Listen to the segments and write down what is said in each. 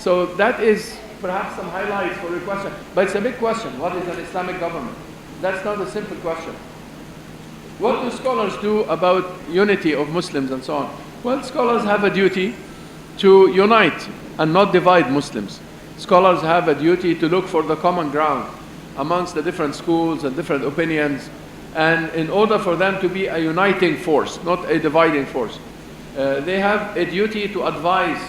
So that is perhaps some highlights for your question. But it's a big question. What is an Islamic government? That's not a simple question. What do scholars do about unity of Muslims and so on? Well, scholars have a duty to unite and not divide Muslims. Scholars have a duty to look for the common ground amongst the different schools and different opinions, and in order for them to be a uniting force, not a dividing force. They have a duty to advise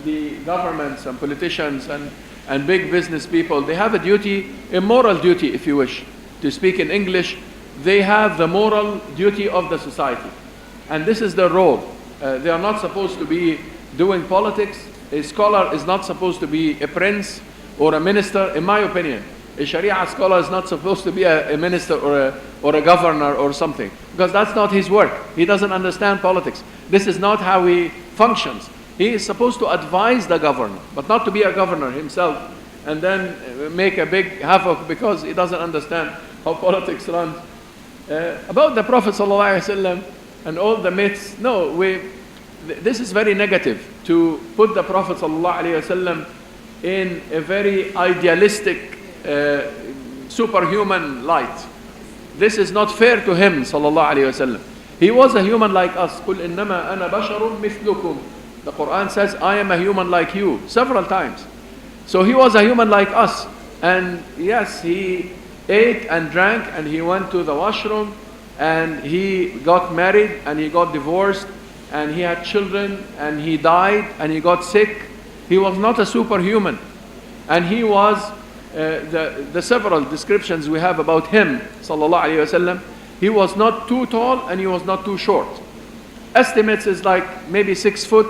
the governments and politicians and big business people. They have a duty, a moral duty if you wish. To speak in English, they have the moral duty of the society. And this is their role. They are not supposed to be doing politics. A scholar is not supposed to be a prince or a minister, in my opinion. A Sharia scholar is not supposed to be a minister or a governor or something, because that's not his work. He doesn't understand politics. This is not how he functions. He is supposed to advise the governor, but not to be a governor himself and then make a big havoc because he doesn't understand how politics runs. About the Prophet ﷺ and all the myths, no, this is very negative to put the Prophet ﷺ in a very idealistic, superhuman light. This is not fair to him sallallahu alayhi wasallam. He was a human like us. قُلْ إِنَّمَا أَنَا بَشَرٌ مِثْلُكُمْ. The Quran says, I am a human like you, several times. So he was a human like us. And yes, he ate and drank and he went to the washroom and he got married and he got divorced and he had children and he died and he got sick. He was not a superhuman. And he was the several descriptions we have about him sallallahu alaihi wasallam. He was not too tall and he was not too short. Estimates is like maybe 6 foot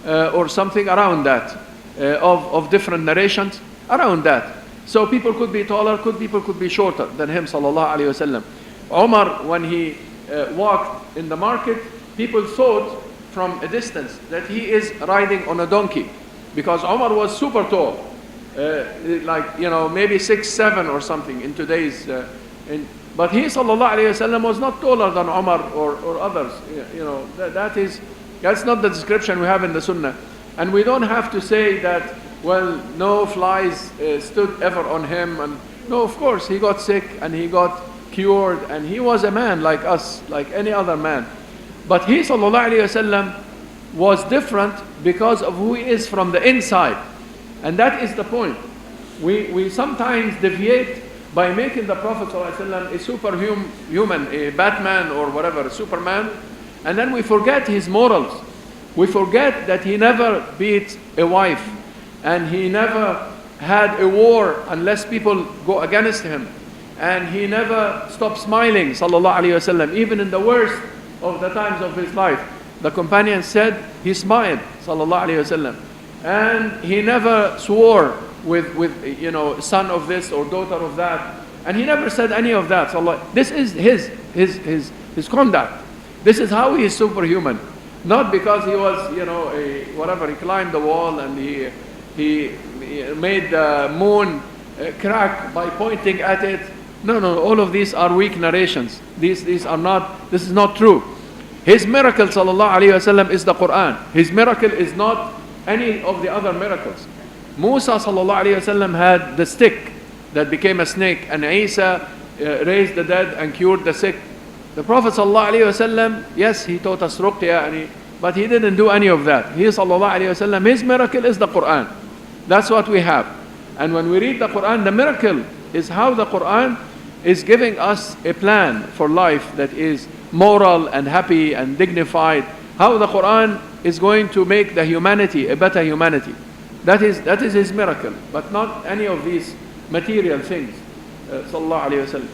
or something around that of different narrations around that. So people could be taller, people could be shorter than him sallallahu alaihi wasallam. Umar, when he walked in the market, people thought from a distance that he is riding on a donkey, because Umar was super tall. Like, maybe 6'7" or something in today's. But he sallallahu alaihi wasallam was not taller than Umar or others. That's not the description we have in the Sunnah. And we don't have to say that, well, no flies stood ever on him. And no, of course, he got sick and he got cured and he was a man like us, like any other man. But he sallallahu alaihi wasallam was different because of who he is from the inside. And that is the point. We sometimes deviate by making the Prophet ﷺ a superhuman, a Batman or whatever, a Superman, and then we forget his morals. We forget that he never beat a wife, and he never had a war unless people go against him, and he never stopped smiling, sallallahu alaihi wasallam, even in the worst of the times of his life. The companion said he smiled, sallallahu alaihi wasallam. And he never swore with son of this or daughter of that. And he never said any of that. So this is his conduct. This is how he is superhuman. Not because he was, he climbed the wall and he made the moon crack by pointing at it. No, all of these are weak narrations. This is not true. His miracle, sallallahu alaihi wasallam, is the Quran. His miracle is not any of the other miracles. Musa sallallahu alayhi wasallam had the stick that became a snake, and Isa raised the dead and cured the sick. The Prophet sallallahu alayhi wasallam, yes, he taught us ruqya, but he didn't do any of that. He sallallahu alayhi wasallam, his miracle is the Quran. That's what we have. And when we read the Quran, the miracle is how the Quran is giving us a plan for life that is moral and happy and dignified. How the Quran is going to make the humanity a better humanity. That is his miracle, but not any of these material things. Sallallahu alayhi wa sallam.